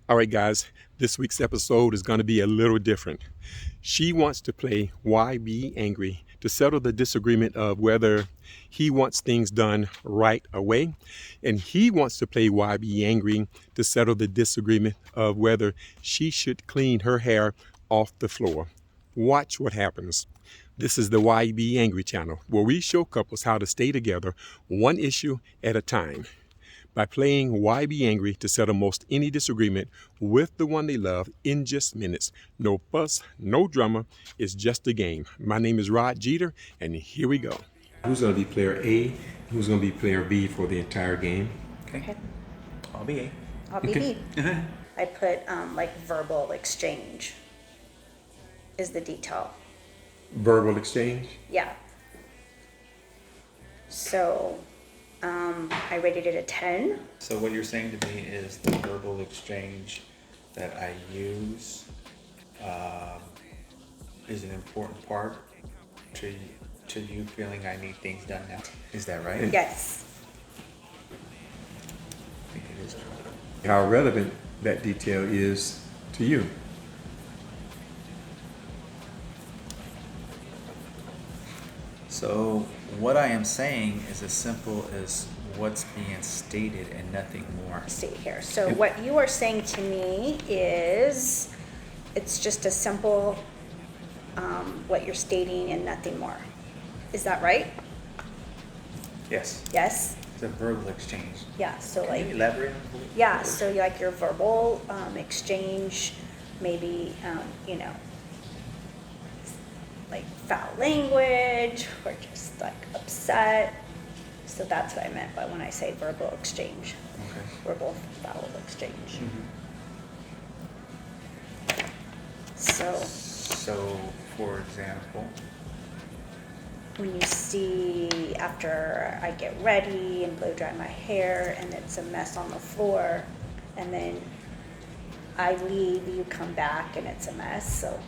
All right, guys, this week's episode is going to be a little different. She wants to play YBAngry to settle the disagreement of whether he wants things done right away, and he wants to play YBAngry to settle the disagreement of whether she should clean her hair off the floor. Watch what happens. This is the YBAngry channel, where we show couples how to stay together one issue at a time by playing YBAngry to settle most any disagreement with the one they love in just minutes. No fuss, no drama. It's just a game. My name is Rod Jeter, and here we go. Who's going to be player A? Who's going to be player B for the entire game? Okay. I'll be A. I'll be Okay. B. I put like verbal exchange is the detail. Verbal exchange? Yeah. So I rated it a 10. So what you're saying to me is the verbal exchange that I use is an important part to you feeling I need things done now. Is that right? Yes. I think it is true. How relevant that detail is to you. So what I am saying is as simple as what's being stated and nothing more. See here. So what you are saying to me is it's just a simple what you're stating and nothing more. Is that right? Yes. Yes? It's a verbal exchange. Yeah. So Can like you elaborate on the yeah, word? so like your verbal exchange, maybe, like foul language or just like upset. So that's what I meant by when I say verbal exchange, Okay. verbal foul exchange. Mm-hmm. So, for example, When you see after I get ready and blow dry my hair and it's a mess on the floor, and then I leave, you come back and it's a mess, so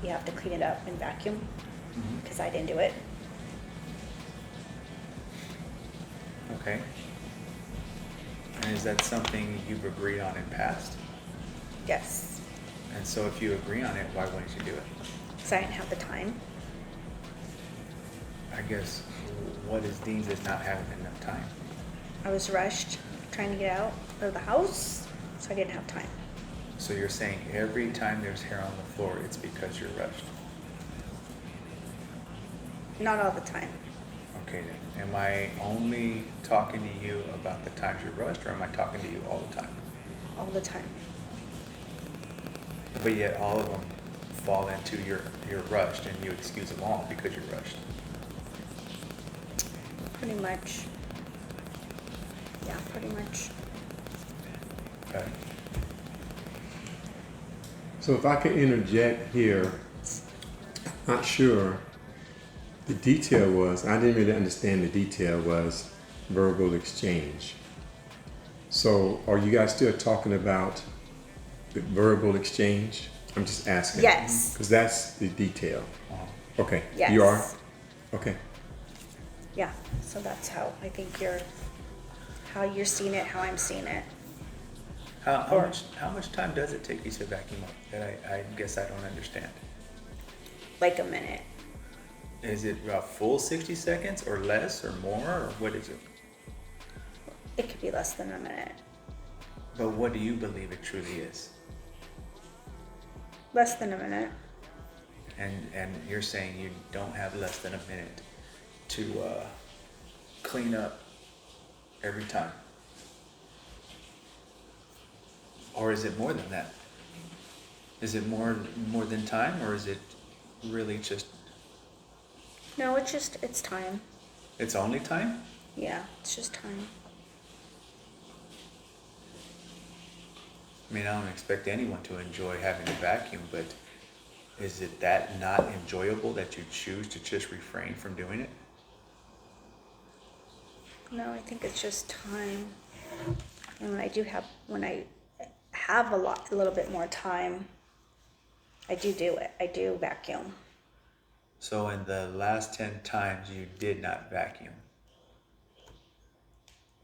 you have to clean it up and vacuum because I didn't do it. okay. And is that something you've agreed on in past? Yes, And so if you agree on it, why wouldn't you do it? because I didn't have the time. I guess what is deemed as not having enough time? I was rushed trying to get out of the house, so I didn't have time. So you're saying every time there's hair on the floor, it's because you're rushed. Not all the time. Okay then. Am I only talking to you about the times you're rushed, or am I talking to you all the time? All the time. But yet all of them fall into you're rushed and you excuse them all because you're rushed. Pretty much. Yeah, pretty much. Okay. So if I could interject here, not sure. The detail was, I didn't really understand the detail was verbal exchange. So are you guys still talking about the verbal exchange? I'm just asking. Yes. Because that's the detail. Okay. Yes. You are? Okay. Yeah, so that's how I think how you're seeing it, how I'm seeing it. How much time does it take you to vacuum up? That I guess I don't understand. Like a minute. Is it a full 60 seconds or less or more, or what is it? It could be less than a minute. But what do you believe it truly is? Less than a minute. And you're saying you don't have less than a minute to clean up every time? Or is it more than that? Is it more than time, or is it really just, No, it's time. it's only time? Yeah, it's just time. I mean, I don't expect anyone to enjoy having to vacuum, but is it that not enjoyable that you choose to just refrain from doing it? No, I think it's just time. And when I have a little bit more time, I do it. I do vacuum. So in the last 10 times you did not vacuum,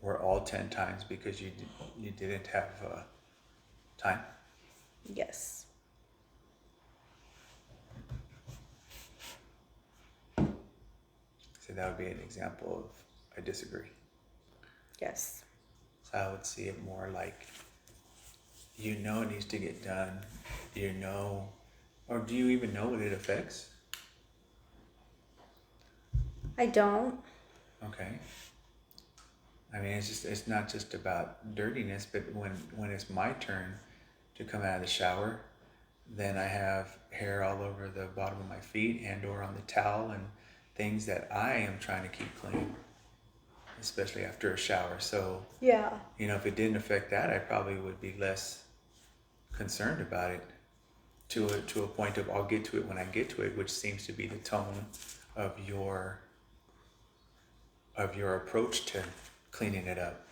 were all 10 times because you didn't have Time. Yes. So that would be an example of I disagree. Yes. So I would see it more like, it needs to get done. Or do you even know what it affects? I don't. Okay. I mean, it's not just about dirtiness, but when it's my turn to come out of the shower, then I have hair all over the bottom of my feet and or on the towel and things that I am trying to keep clean, especially after a shower. So, Yeah. if it didn't affect that, I probably would be less concerned about it to a point of I'll get to it when I get to it, which seems to be the tone of your approach to cleaning it up.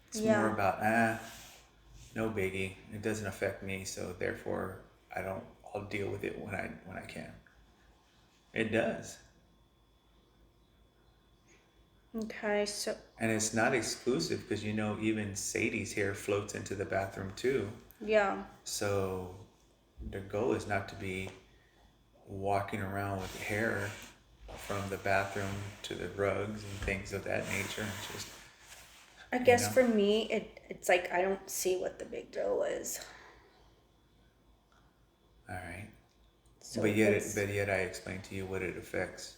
It's Yeah. more about no biggie. It doesn't affect me, so therefore I'll deal with it when I can. It does. Okay, so And it's not exclusive because even Sadie's hair floats into the bathroom too. yeah. So the goal is not to be walking around with hair from the bathroom to the rugs and things of that nature. And just I guess for me, it's like I don't see what the big deal is. all right. So But yet I explained to you what it affects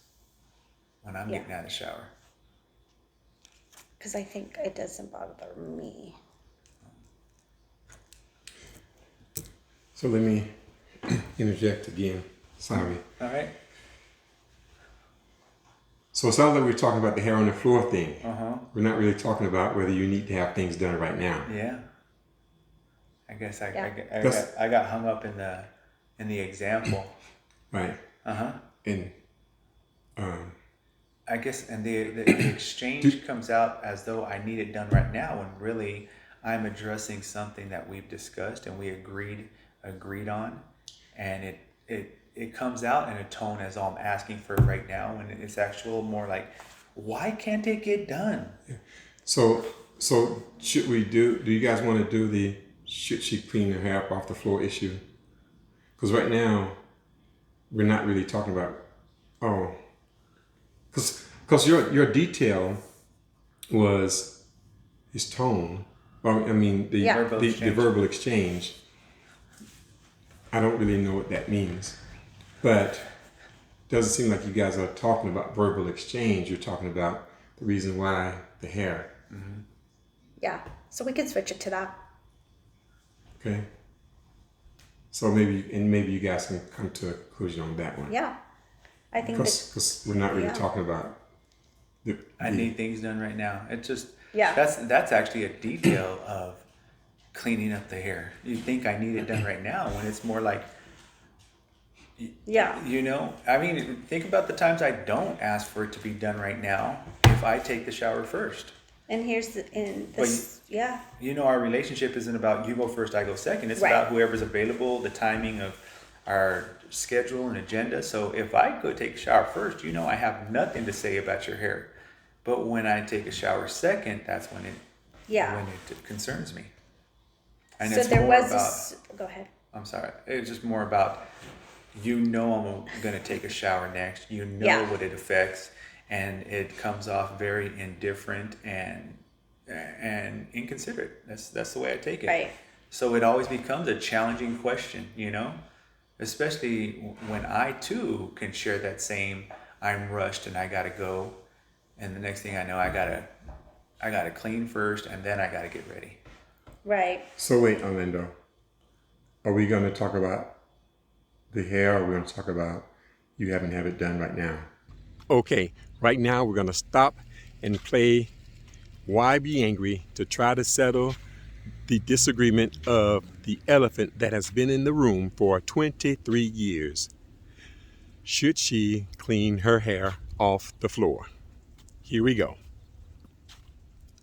when I'm getting out of the shower. because I think it doesn't bother me. So let me interject again. Sorry. All right. So it sounds like we're talking about the hair on the floor thing. Uh-huh. We're not really talking about whether you need to have things done right now. Yeah. I guess I That's- got hung up in the example. Right. Uh-huh. And I guess, and the exchange comes out as though I need it done right now, when really I'm addressing something that we've discussed and we agreed on, and it comes out in a tone as though I'm asking for it right now, when it's actual more like, why can't it get done? so should we do you guys want to do the should she clean her hair up off the floor issue? Because right now we're not really talking about because your detail was his tone. Well, I mean the verbal exchange. I don't really know what that means, but it doesn't seem like you guys are talking about verbal exchange. You're talking about the reason why the hair. Mm-hmm. Yeah, so we can switch it to that. Okay. So maybe you guys can come to a conclusion on that one. Yeah, I think Because we're not really talking about. I need things done right now. It's just Yeah. That's actually a detail of cleaning up the hair. You think I need it done right now, when it's more like, yeah. I mean, think about the times I don't ask for it to be done right now if I take the shower first. And Our relationship isn't about you go first, I go second. It's Right. about whoever's available, the timing of our schedule and agenda. So if I go take a shower first, I have nothing to say about your hair. But when I take a shower second, that's when it concerns me. And So it's there more was about, go ahead. I'm sorry. It's just more about, I'm going to take a shower next. Yeah. What it affects, and it comes off very indifferent and inconsiderate. That's the way I take it. Right. So it always becomes a challenging question, especially when I too can share that same, I'm rushed and I got to go. And the next thing I know, I gotta clean first, and then I gotta get ready. Right. So wait, Orlando, are we going to talk about the hair, or are we going to talk about you having to have it done right now? Okay, right now we're going to stop and play YBAngry to try to settle the disagreement of the elephant that has been in the room for 23 years. Should she clean her hair off the floor? Here we go.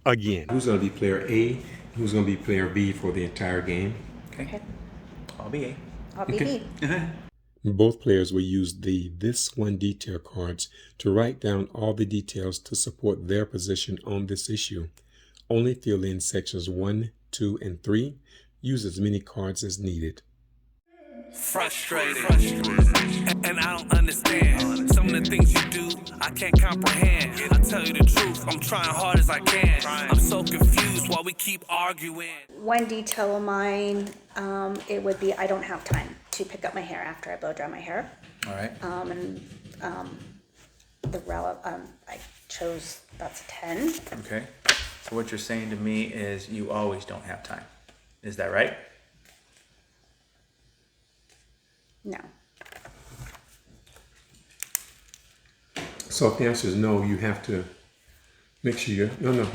Again. Who's going to be player A? Who's going to be player B for the entire game? Okay. I'll be A. I'll be B. Both players will use the This One detail cards to write down all the details to support their position on this issue. Only fill in sections 1, 2, and 3. Use as many cards as needed. Frustrated, and I don't understand some of the things you do. I can't comprehend. I tell you the truth, I'm trying hard as I can. I'm so confused while we keep arguing. One detail of mine, it would be I don't have time to pick up my hair after I blow dry my hair. All right. I chose that's a 10. Okay. So what you're saying to me is you always don't have time. Is that right? No. So if the answer is no, you have to make sure you, no.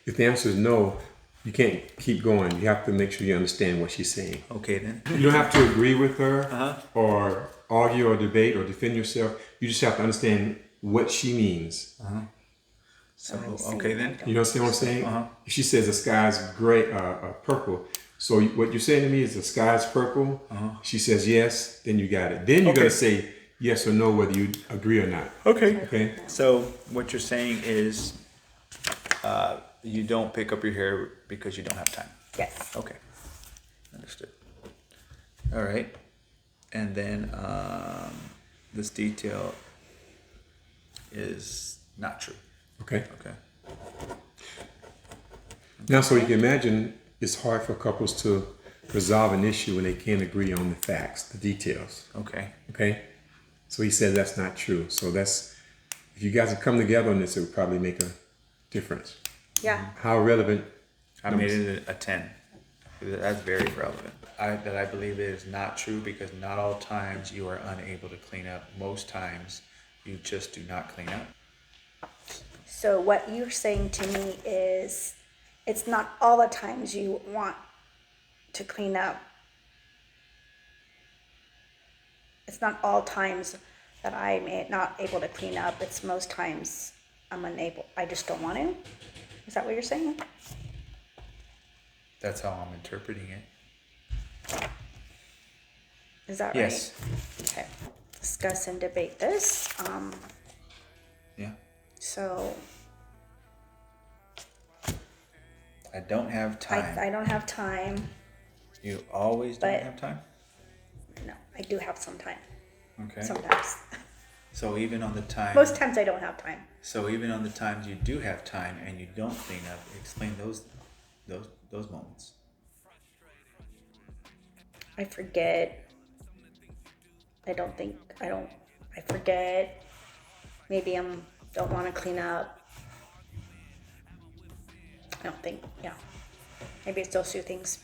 If the answer is no, you can't keep going. You have to make sure you understand what she's saying. Okay then. You don't have to agree with her or argue or debate or defend yourself. You just have to understand what she means. So okay then. You understand what I'm saying? If she says the sky's gray, purple. So what you're saying to me is the sky's purple. She says yes, then you got it. Then you're gonna say yes or no whether you agree or not. Okay. Okay. So what you're saying is you don't pick up your hair because you don't have time. Yes. Okay. Understood. All right. And then this detail is not true. Okay. Okay. Now, so you can imagine it's hard for couples to resolve an issue when they can't agree on the facts, the details. Okay. Okay. So he said that's not true. So that's, if you guys have come together on this, it would probably make a difference. Yeah. How relevant? I made it a 10. That's very relevant. I believe it is not true because not all times you are unable to clean up. Most times you just do not clean up. So what you're saying to me is it's not all the times you want to clean up. It's not all times that I'm not able to clean up. It's most times I'm unable. I just don't want to. Is that what you're saying? That's how I'm interpreting it. Is that Yes. right? Okay. Discuss and debate this. Yeah. So I don't have time. I don't have time. You always don't But- have time? No, I do have some time. Okay. Sometimes. So even on the time Most times I don't have time. So even on the times you do have time and you don't clean up, explain those moments. I forget. I forget. Maybe don't want to clean up. I don't think, yeah. Maybe it's those two things.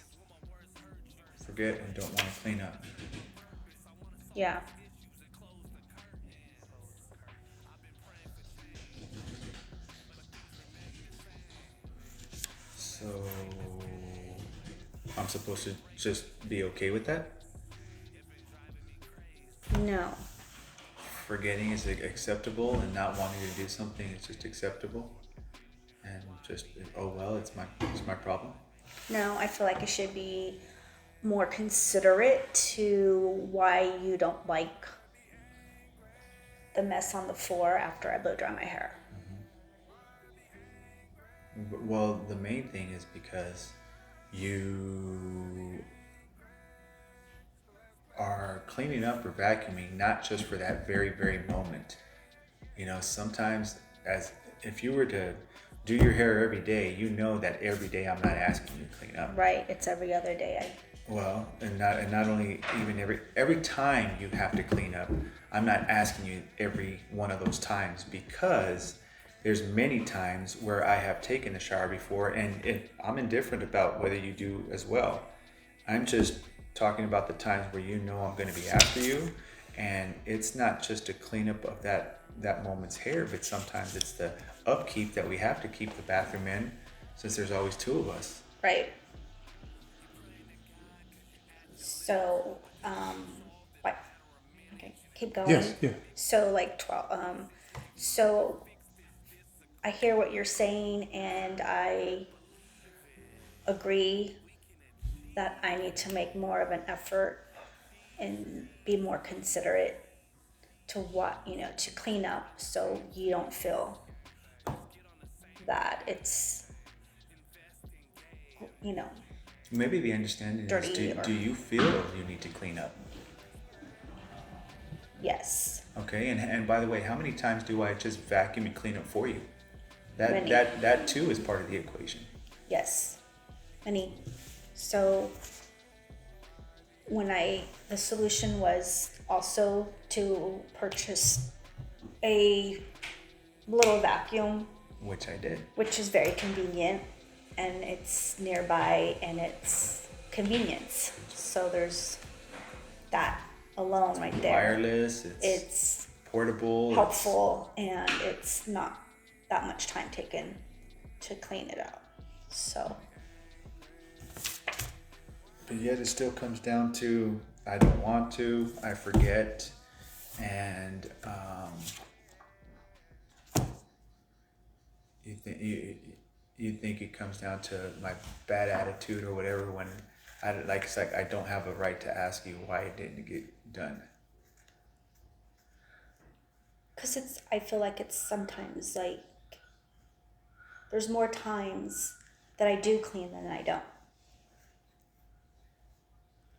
Forget and don't want to clean up. Yeah. So I'm supposed to just be okay with that? No. Forgetting is acceptable and not wanting to do something is just acceptable? And just, oh well, it's my problem? No, I feel like I should be more considerate to why you don't like the mess on the floor after I blow dry my hair. Well, the main thing is because you are cleaning up or vacuuming not just for that very, very moment. You know, sometimes if you were to do your hair every day, you know that every day I'm not asking you to clean up. Right, it's every other day. Well, and not only even every time you have to clean up, I'm not asking you every one of those times because there's many times where I have taken a shower before and I'm indifferent about whether you do as well. I'm just talking about the times where you know I'm going to be after you, and it's not just a cleanup of that moment's hair, but sometimes it's the upkeep that we have to keep the bathroom in since there's always two of us. Right. So, what? Okay, keep going. Yes, yeah. So, like 12. So I hear what you're saying, and I agree that I need to make more of an effort and be more considerate to to clean up so you don't feel that it's, Maybe the understanding dirty is, or- do you feel you need to clean up? Yes. Okay, and by the way, how many times do I just vacuum and clean up for you? Many. That too is part of the equation. Yes. Many. So the solution was also to purchase a little vacuum, Which I did. which is very convenient, and it's nearby, and it's convenience. So there's that alone right there. Wireless, It's portable. helpful, and it's not that much time taken to clean it out. So But yet it still comes down to, I don't want to, I forget, and you think it comes down to my bad attitude or whatever, when it's like I don't have a right to ask you why it didn't get done. because I feel like it's sometimes like there's more times that I do clean than I don't.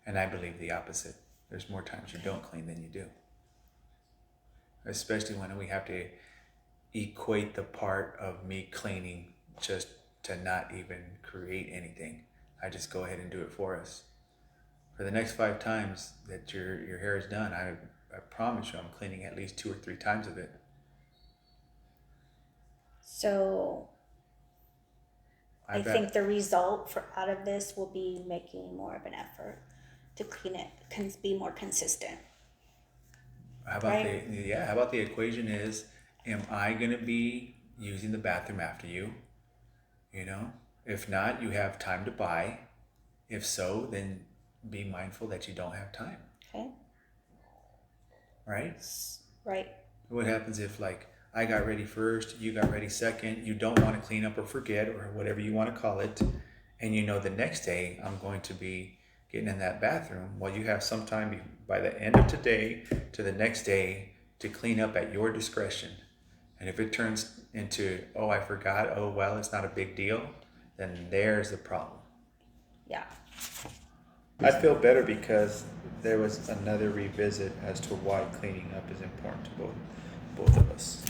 And I believe the opposite. There's more times you don't clean than you do. Especially when we have to equate the part of me cleaning just to not even create anything. I just go ahead and do it for us. For the next 5 times that your hair is done, I promise you I'm cleaning at least 2 or 3 times of it. So I bet. think the result out of this will be making more of an effort to clean it, be more consistent. How about Right. how about the equation is, am I gonna be using the bathroom after you? You know? If not, you have time to buy. If so, then be mindful that you don't have time. Okay? Right? Right. What happens if, like, I got ready first, you got ready second, you don't want to clean up or forget or whatever you want to call it, and you know the next day I'm going to be getting in that bathroom? Well, you have some time by the end of today to the next day to clean up at your discretion. And if it turns into, oh, I forgot, oh, well, it's not a big deal, then there's the problem. Yeah. I feel better because there was another revisit as to why cleaning up is important to both of us.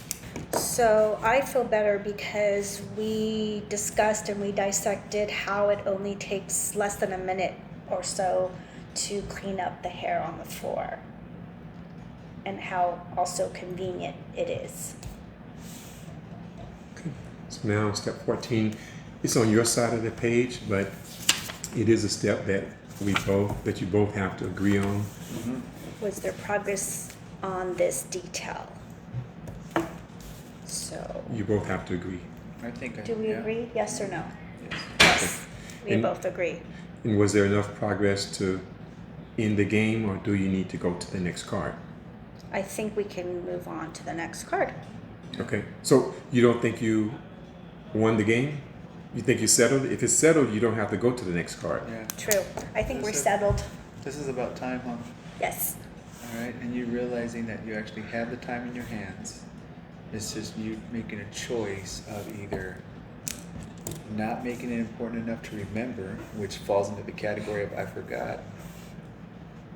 So I feel better because we discussed and we dissected how it only takes less than a minute or so to clean up the hair on the floor, and how also convenient it is. Okay. So now step 14, it's on your side of the page, but it is a step that you both have to agree on. Was there progress on this detail? So, You both have to agree. I think do we agree? Yes or no? Yes. Yes, we And- both agree. And was there enough progress to end the game, or do you need to go to the next card? I think we can move on to the next card. Okay. So you don't think you won the game? You think you settled? If it's settled, you don't have to go to the next card. Yeah. True. I think we're That's it. settled. This is about time, huh? Yes. All right, and you realizing that you actually have the time in your hands. It's just you making a choice of either not making it important enough to remember, which falls into the category of I forgot,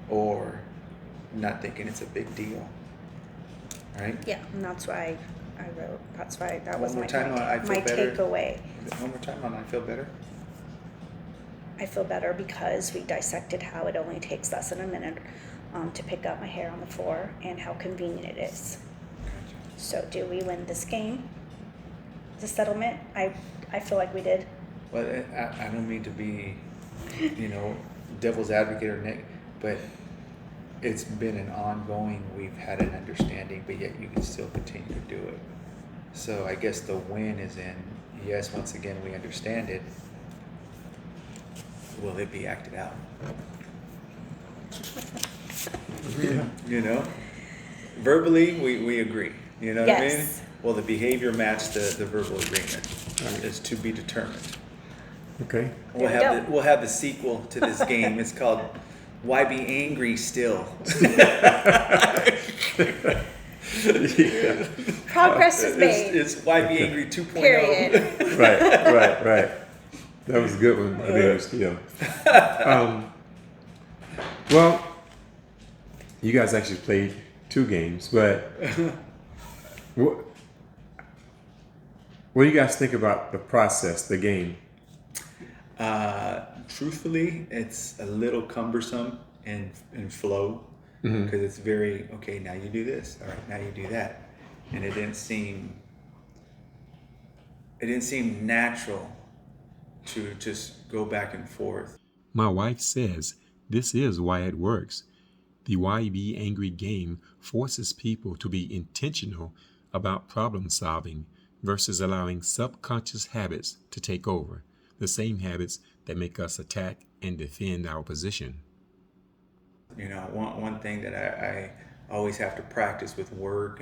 or not thinking it's a big deal. Right? Yeah, and that's why I wrote. That's why that was One more my time on I feel my better. takeaway. One more time on I feel better. I feel better because we dissected how it only takes less than a minute to pick up my hair on the floor and how convenient it is. So, do we win this game? The settlement? I feel like we did. Well, I don't mean to be, devil's advocate or but it's been an ongoing, we've had an understanding, but yet you can still continue to do it. So I guess the win is in, yes, once again, we understand it. Will it be acted out? Verbally, we agree. You know what I mean? Yes. Well, the behavior matched the verbal agreement. Is to be determined. Okay. We'll There we have go. we'll have the sequel to this game. It's called YBAngry still. Progress is made. It's YBAngry 2.0. Period. Right. That was a good one. I think it was, well, you guys actually played 2 games, but what do you guys think about the process, the game? Truthfully, it's a little cumbersome in flow because it's very, okay, now you do this, all right, now you do that. And it didn't seem natural to just go back and forth. My wife says this is why it works. The YBAngry game forces people to be intentional about problem solving versus allowing subconscious habits to take over, the same habits that make us attack and defend our position. You know, one thing that I always have to practice with work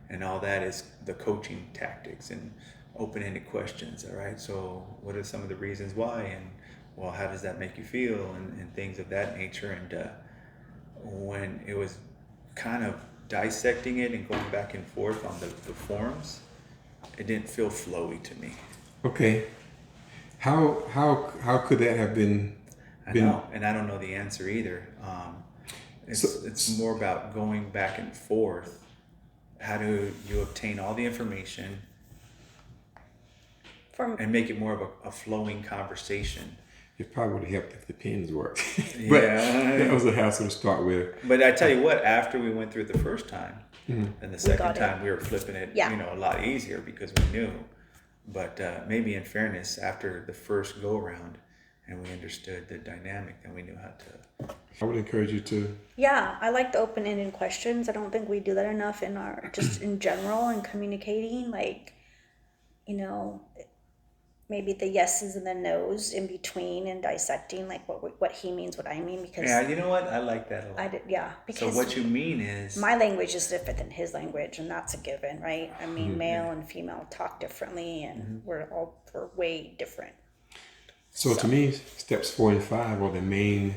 and all that is the coaching tactics and open-ended questions. All right, so what are some of the reasons why, and well, how does that make you feel, and things of that nature. And when it was kind of dissecting it and going back and forth on the forms, it didn't feel flowy to me. Okay. How could that have been? I know, and I don't know the answer either. It's more about going back and forth. How do you obtain all the information and make it more of a flowing conversation? It probably would have helped if the pens worked. But Yeah. that was a hassle to start with. But I tell you what, after we went through it the first time, and the second got it. time we were flipping it, Yeah. a lot easier because we knew. But maybe in fairness, after the first go around and we understood the dynamic, then we knew how to. I would encourage you to. Yeah, I like the open-ended questions. I don't think we do that enough in our, just in general in communicating, like, maybe the yeses and the nos in between and dissecting like what he means, what I mean, because Yeah, you know what? I like that a lot. So because what you mean is, my language is different than his language, and that's a given, right? I mean, male and female talk differently, and we're way different. So to me, steps 4 and 5 are the main.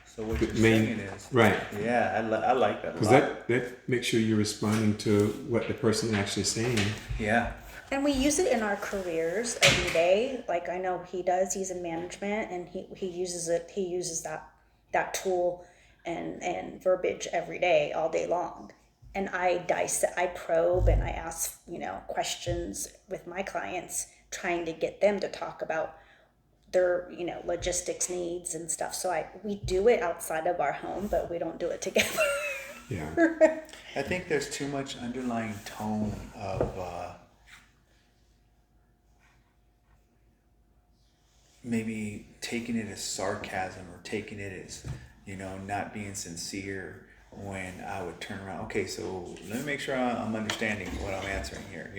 so what you're saying is, Right. yeah, I like that a Because lot. that makes sure you're responding to what the person is actually saying. Yeah. And we use it in our careers every day. Like I know he does. He's in management, and he uses it. He uses that tool and verbiage every day, all day long. And I probe, and I ask questions with my clients, trying to get them to talk about their logistics needs and stuff. So we do it outside of our home, but we don't do it together. Yeah. I think there's too much underlying tone of maybe taking it as sarcasm or taking it as, not being sincere when I would turn around. Okay, so let me make sure I'm understanding what I'm answering here,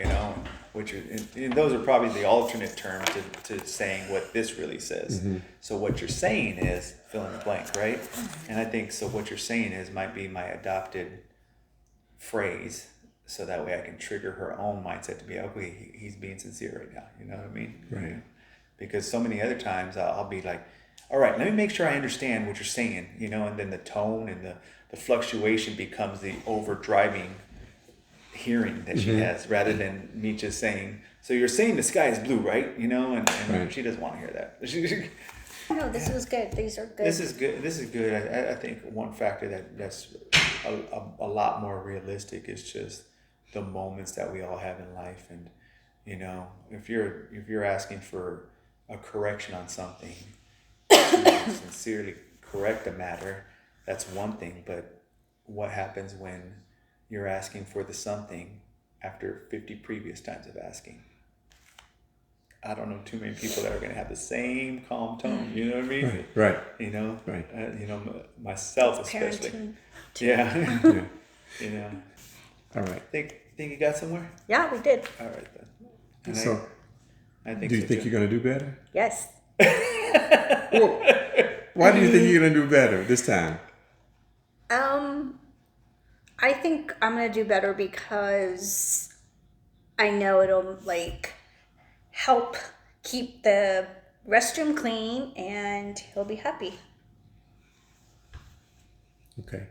and those are probably the alternate terms to saying what this really says. So what you're saying is fill in the blank, right? And I think so what you're saying might be my adopted phrase, so that way I can trigger her own mindset to be, okay, he's being sincere right now. You know what I mean? Right. Because so many other times I'll be like, all right, let me make sure I understand what you're saying, and then the tone and the fluctuation becomes the overdriving hearing that she has, rather than me just saying, so you're saying the sky is blue, right? And Right. she doesn't want to hear that. No, this was good. These are good. This is good. I think one factor that's a lot more realistic is just the moments that we all have in life. And if you're asking for a correction on something, to sincerely correct a matter, that's one thing. But what happens when you're asking for the something after 50 previous times of asking? I don't know too many people that are going to have the same calm tone. You know what I mean? Right. Right. Myself especially. Parenting. Yeah. Yeah. All right. Think you got somewhere? Yeah, we did. All right then. And So, I think do you so think too. you're going to do better? Yes. Well, why do you think you're going to do better this time? I think I'm gonna do better because I know it'll help keep the restroom clean, and he'll be happy. Okay.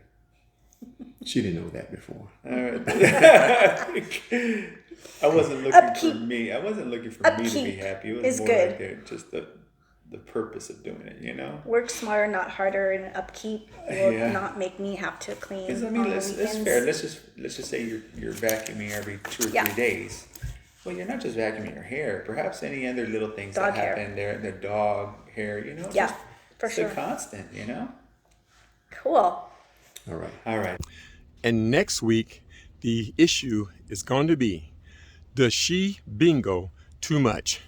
She didn't know that before. All right. I wasn't looking Upkeep. for me. I wasn't looking for me to be Upkeep happy. It was is more good. like just the purpose of doing it, you know? Work smarter, not harder, and upkeep will Yeah. not make me have to clean Because I on mean, the let's weekends. fair. Let's just say you're vacuuming every 2 or Yeah. 3 days. Well, you're not just vacuuming your hair. Perhaps any other little things Dog that hair. happen there, the dog hair, you know? Yeah, just, for just sure. a constant, you know? Cool. All right. All right. And next week, the issue is going to be, does she bingo too much?